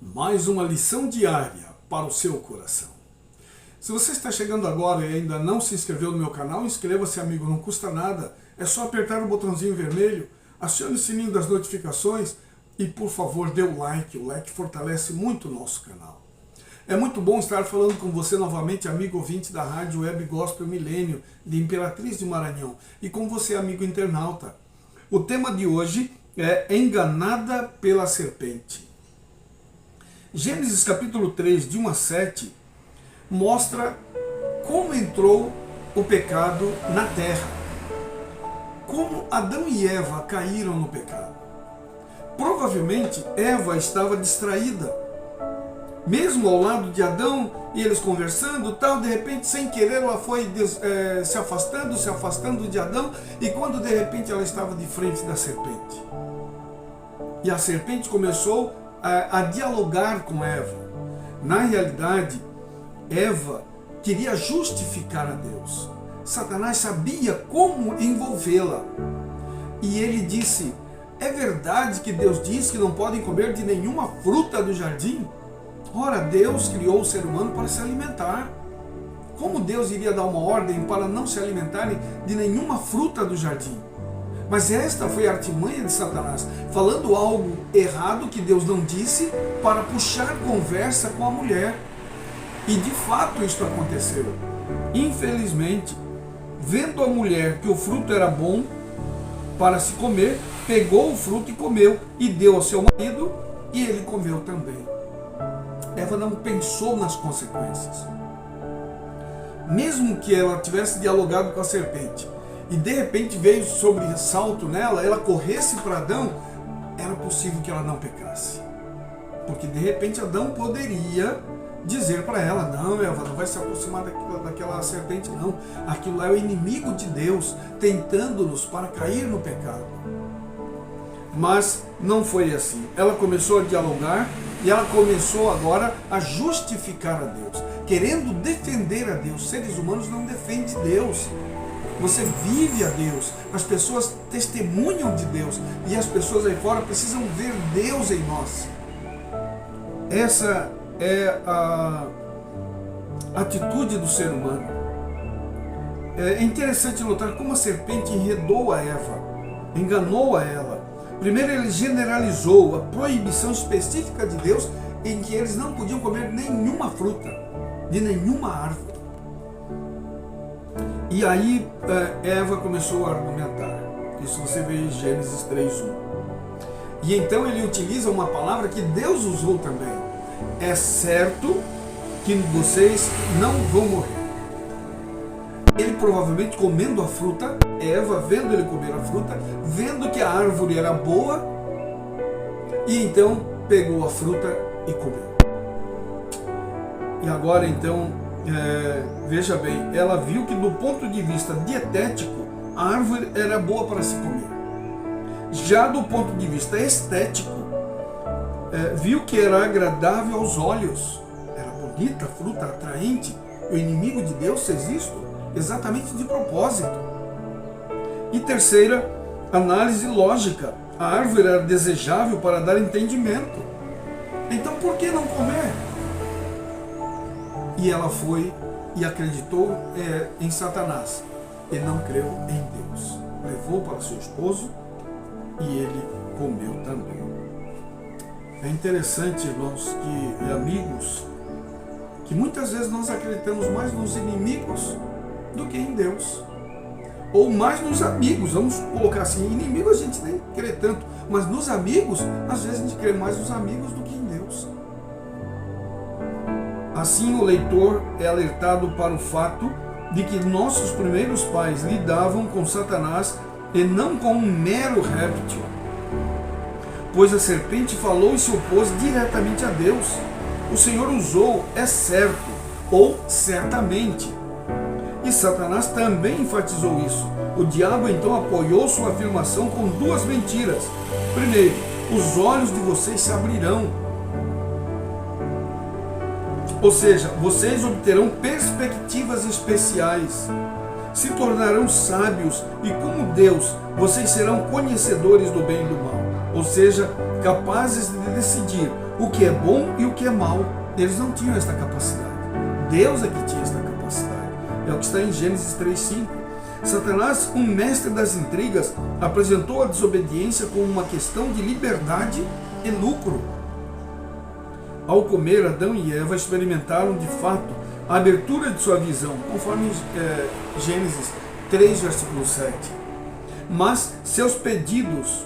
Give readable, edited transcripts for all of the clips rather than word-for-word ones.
mais uma lição diária para o seu coração. Se você está chegando agora e ainda não se inscreveu no meu canal, inscreva-se, amigo, não custa nada. É só apertar o botãozinho vermelho, acione o sininho das notificações e, por favor, dê o like. O like fortalece muito o nosso canal. É muito bom estar falando com você novamente, amigo ouvinte da Rádio Web Gospel Milênio, de Imperatriz de Maranhão, e com você, amigo internauta. O tema de hoje é Enganada pela Serpente. Gênesis capítulo 3, de 1 a 7, mostra como entrou o pecado na terra. Como Adão e Eva caíram no pecado. Provavelmente Eva estava distraída. Mesmo ao lado de Adão, e eles conversando, tal, de repente, sem querer, ela foi se afastando de Adão, e quando de repente ela estava de frente da serpente. E a serpente começou a dialogar com Eva. Na realidade, Eva queria justificar a Deus. Satanás sabia como envolvê-la. E ele disse: é verdade que Deus diz que não podem comer de nenhuma fruta do jardim? Ora, Deus criou o ser humano para se alimentar. Como Deus iria dar uma ordem para não se alimentarem de nenhuma fruta do jardim? Mas esta foi a artimanha de Satanás, falando algo errado que Deus não disse para puxar conversa com a mulher. E de fato isso aconteceu. Infelizmente, vendo a mulher que o fruto era bom para se comer, pegou o fruto e comeu, e deu ao seu marido, e ele comeu também. Eva não pensou nas consequências. Mesmo que ela tivesse dialogado com a serpente, e de repente veio sobressalto nela, ela corresse para Adão, era possível que ela não pecasse. Porque de repente Adão poderia dizer para ela: não, Eva, não vai se aproximar daquela serpente, não. Aquilo é o inimigo de Deus, tentando-nos para cair no pecado. Mas não foi assim. Ela começou a dialogar e ela começou agora a justificar a Deus, querendo defender a Deus. Seres humanos não defendem Deus. Você vive a Deus, as pessoas testemunham de Deus e as pessoas aí fora precisam ver Deus em nós. Essa é a atitude do ser humano. É interessante notar como a serpente enredou a Eva, enganou a ela. Primeiro ele generalizou a proibição específica de Deus em que eles não podiam comer nenhuma fruta, de nenhuma árvore. E aí Eva começou a argumentar. Isso você vê em Gênesis 3:1. E então ele utiliza uma palavra que Deus usou também. É certo que vocês não vão morrer. Ele provavelmente comendo a fruta, Eva vendo ele comer a fruta, vendo que a árvore era boa, e então pegou a fruta e comeu. E agora então, veja bem, ela viu que do ponto de vista dietético, a árvore era boa para se comer. Já do ponto de vista estético, viu que era agradável aos olhos, era bonita a fruta, atraente. O inimigo de Deus fez isto exatamente de propósito. E terceira, análise lógica, a árvore era desejável para dar entendimento. Então por que não comer? E ela foi e acreditou em Satanás e não creu em Deus. Levou para seu esposo e ele comeu também. É interessante, irmãos e amigos, que muitas vezes nós acreditamos mais nos inimigos do que em Deus. Ou mais nos amigos, vamos colocar assim. Inimigo a gente nem crê tanto, mas nos amigos, às vezes a gente crê mais nos amigos do que em Deus. Assim o leitor é alertado para o fato de que nossos primeiros pais lidavam com Satanás e não com um mero réptil. Pois a serpente falou e se opôs diretamente a Deus. O Senhor usou é certo ou certamente. E Satanás também enfatizou isso. O diabo então apoiou sua afirmação com duas mentiras. Primeiro, os olhos de vocês se abrirão. Ou seja, vocês obterão perspectivas especiais. Se tornarão sábios e como Deus, vocês serão conhecedores do bem e do mal. Ou seja, capazes de decidir o que é bom e o que é mal. Eles não tinham esta capacidade. Deus é que tinha esta capacidade. É o que está em Gênesis 3:5. Satanás, um mestre das intrigas, apresentou a desobediência como uma questão de liberdade e lucro. Ao comer, Adão e Eva experimentaram de fato a abertura de sua visão, conforme Gênesis 3, versículo 7. Mas seus pedidos,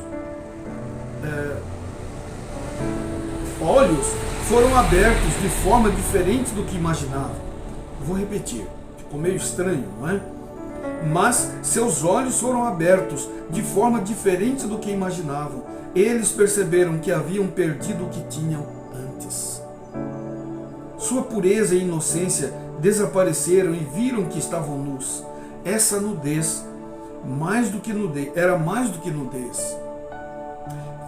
olhos, foram abertos de forma diferente do que imaginavam. Vou repetir, ficou meio estranho, não é? Mas seus olhos foram abertos de forma diferente do que imaginavam. Eles perceberam que haviam perdido o que tinham antes. Sua pureza e inocência desapareceram e viram que estavam nus. Essa nudez, era mais do que nudez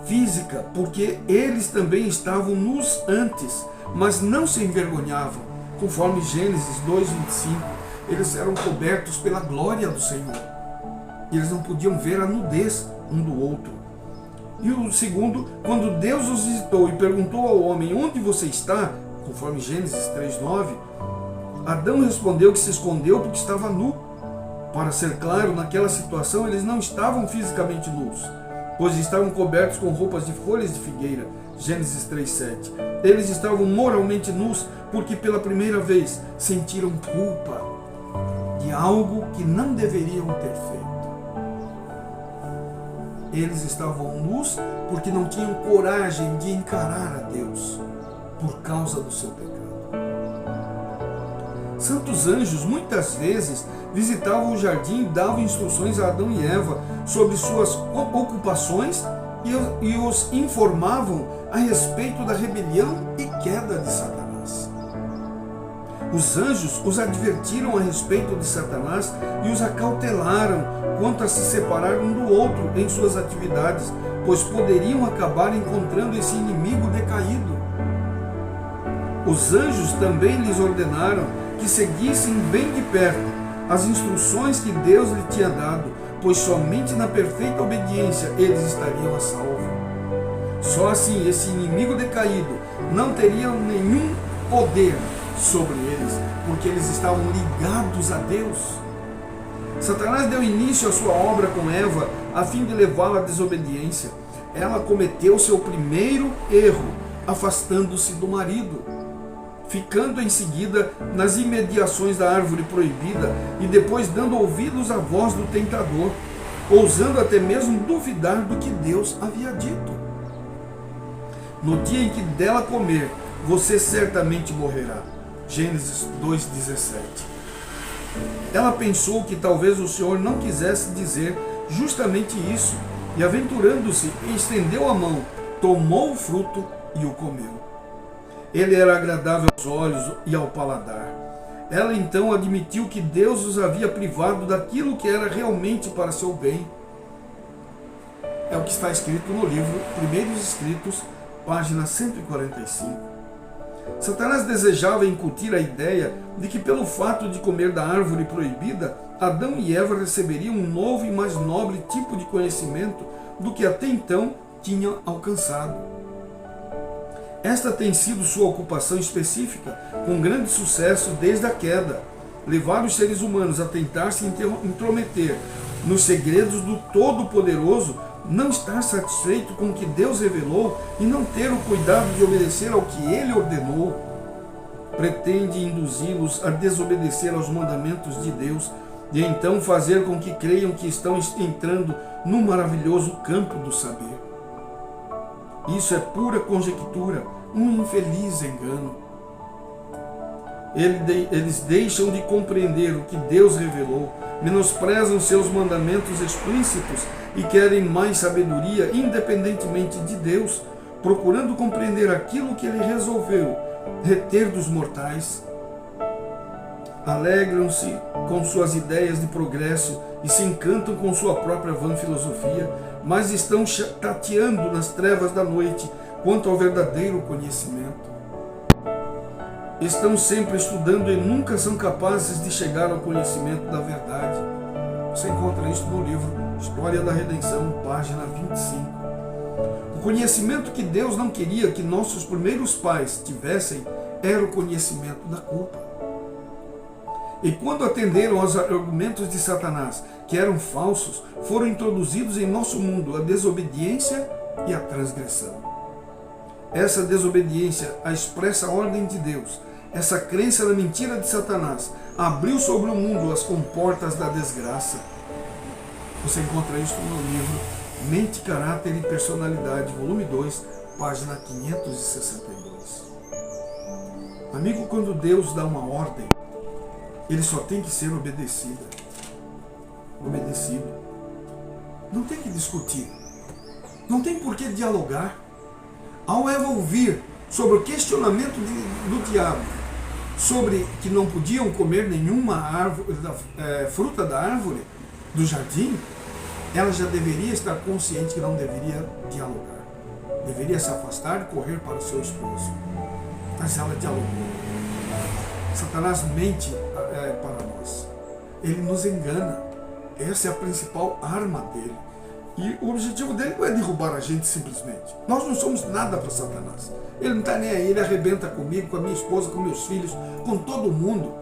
física, porque eles também estavam nus antes, mas não se envergonhavam. Conforme Gênesis 2:25, eles eram cobertos pela glória do Senhor. Eles não podiam ver a nudez um do outro. E o segundo, quando Deus os visitou e perguntou ao homem: onde você está? Conforme Gênesis 3:9, Adão respondeu que se escondeu porque estava nu. Para ser claro, naquela situação eles não estavam fisicamente nus, pois estavam cobertos com roupas de folhas de figueira. Gênesis 3:7. Eles estavam moralmente nus porque pela primeira vez sentiram culpa de algo que não deveriam ter feito. Eles estavam nus porque não tinham coragem de encarar a Deus por causa do seu pecado. Santos anjos muitas vezes visitavam o jardim e davam instruções a Adão e Eva sobre suas ocupações e os informavam a respeito da rebelião e queda de Satanás. Os anjos os advertiram a respeito de Satanás e os acautelaram quanto a se separar um do outro em suas atividades, pois poderiam acabar encontrando esse inimigo decaído. Os anjos também lhes ordenaram que seguissem bem de perto as instruções que Deus lhe tinha dado, pois somente na perfeita obediência eles estariam a salvo. Só assim esse inimigo decaído não teria nenhum poder sobre eles, porque eles estavam ligados a Deus. Satanás deu início à sua obra com Eva a fim de levá-la à desobediência. Ela cometeu seu primeiro erro, afastando-se do marido, ficando em seguida nas imediações da árvore proibida e depois dando ouvidos à voz do tentador, ousando até mesmo duvidar do que Deus havia dito. No dia em que dela comer, você certamente morrerá. Gênesis 2:17. Ela pensou que talvez o Senhor não quisesse dizer justamente isso, e aventurando-se, estendeu a mão, tomou o fruto e o comeu. Ele era agradável aos olhos e ao paladar. Ela então admitiu que Deus os havia privado daquilo que era realmente para seu bem. É o que está escrito no livro Primeiros Escritos, página 145. Satanás desejava incutir a ideia de que pelo fato de comer da árvore proibida, Adão e Eva receberiam um novo e mais nobre tipo de conhecimento do que até então tinham alcançado. Esta tem sido sua ocupação específica, com grande sucesso desde a queda. Levar os seres humanos a tentar se intrometer nos segredos do Todo-Poderoso, não estar satisfeito com o que Deus revelou e não ter o cuidado de obedecer ao que Ele ordenou, pretende induzi-los a desobedecer aos mandamentos de Deus e então fazer com que creiam que estão entrando no maravilhoso campo do saber. Isso é pura conjectura, um infeliz engano. Eles deixam de compreender o que Deus revelou, menosprezam seus mandamentos explícitos e querem mais sabedoria independentemente de Deus, procurando compreender aquilo que Ele resolveu reter dos mortais. Alegram-se com suas ideias de progresso e se encantam com sua própria vã filosofia, mas estão tateando nas trevas da noite quanto ao verdadeiro conhecimento. Estão sempre estudando e nunca são capazes de chegar ao conhecimento da verdade. Você encontra isso no livro História da Redenção, página 25. O conhecimento que Deus não queria que nossos primeiros pais tivessem era o conhecimento da culpa. E quando atenderam aos argumentos de Satanás, que eram falsos, foram introduzidos em nosso mundo a desobediência e a transgressão. Essa desobediência à expressa ordem de Deus, essa crença na mentira de Satanás, abriu sobre o mundo as comportas da desgraça. Você encontra isso no livro Mente, Caráter e Personalidade, volume 2, página 562. Amigo, quando Deus dá uma ordem, ele só tem que ser obedecido. Não tem que discutir. Não tem por que dialogar. Ao Eva ouvir sobre o questionamento do diabo, sobre que não podiam comer nenhuma fruta da árvore do jardim, ela já deveria estar consciente que não deveria dialogar. Deveria se afastar e correr para o seu esposo. Mas ela dialogou. Satanás mente para nós. Ele nos engana. Essa é a principal arma dele. E o objetivo dele não é derrubar a gente simplesmente. Nós não somos nada para Satanás. Ele não está nem aí, ele arrebenta comigo, com a minha esposa, com meus filhos, com todo mundo.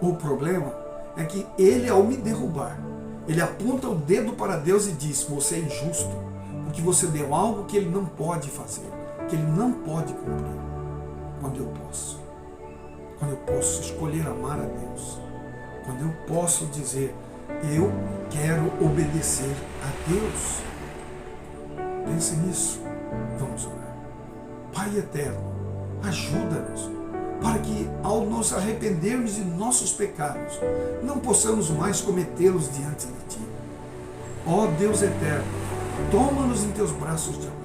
O problema é que ele, ao me derrubar, ele aponta o dedo para Deus e diz: você é injusto, porque você deu algo que ele não pode fazer, que ele não pode cumprir. Quando eu posso escolher amar a Deus, quando eu posso dizer: eu quero obedecer a Deus. Pense nisso. Vamos orar. Pai eterno, ajuda-nos para que, ao nos arrependermos de nossos pecados, não possamos mais cometê-los diante de Ti. Ó Deus eterno, toma-nos em Teus braços de amor,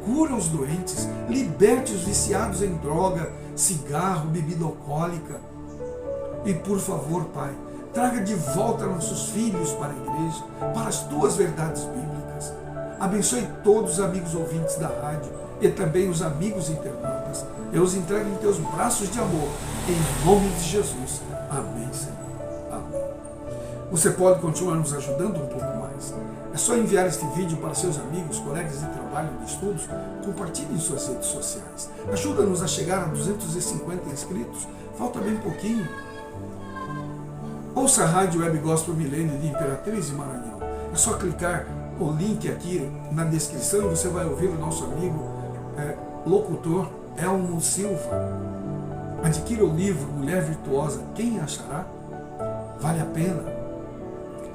cura os doentes, liberte os viciados em droga, cigarro, bebida alcoólica. E por favor, Pai, traga de volta nossos filhos para a igreja, para as Tuas verdades bíblicas. Abençoe todos os amigos ouvintes da rádio e também os amigos internautas. Eu os entrego em Teus braços de amor, em nome de Jesus. Amém, Senhor. Amém. Você pode continuar nos ajudando um pouco mais. É só enviar este vídeo para seus amigos, colegas de trabalho e de estudos. Compartilhe em suas redes sociais. Ajuda-nos a chegar a 250 inscritos. Falta bem pouquinho. Ouça a Rádio Web Gospel Milênio de Imperatriz e Maranhão. É só clicar o link aqui na descrição e você vai ouvir o nosso amigo locutor Elmo Silva. Adquira o livro Mulher Virtuosa, Quem Achará? Vale a pena.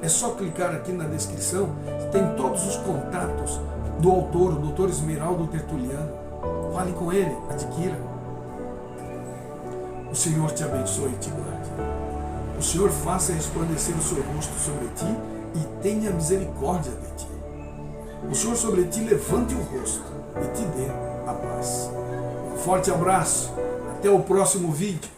É só clicar aqui na descrição, tem todos os contatos do autor, o Dr. Esmeraldo Tertuliano. Fale com ele, adquira. O Senhor te abençoe e te guarde. O Senhor faça resplandecer o seu rosto sobre ti e tenha misericórdia de ti. O Senhor sobre ti levante o rosto e te dê a paz. Um forte abraço. Até o próximo vídeo.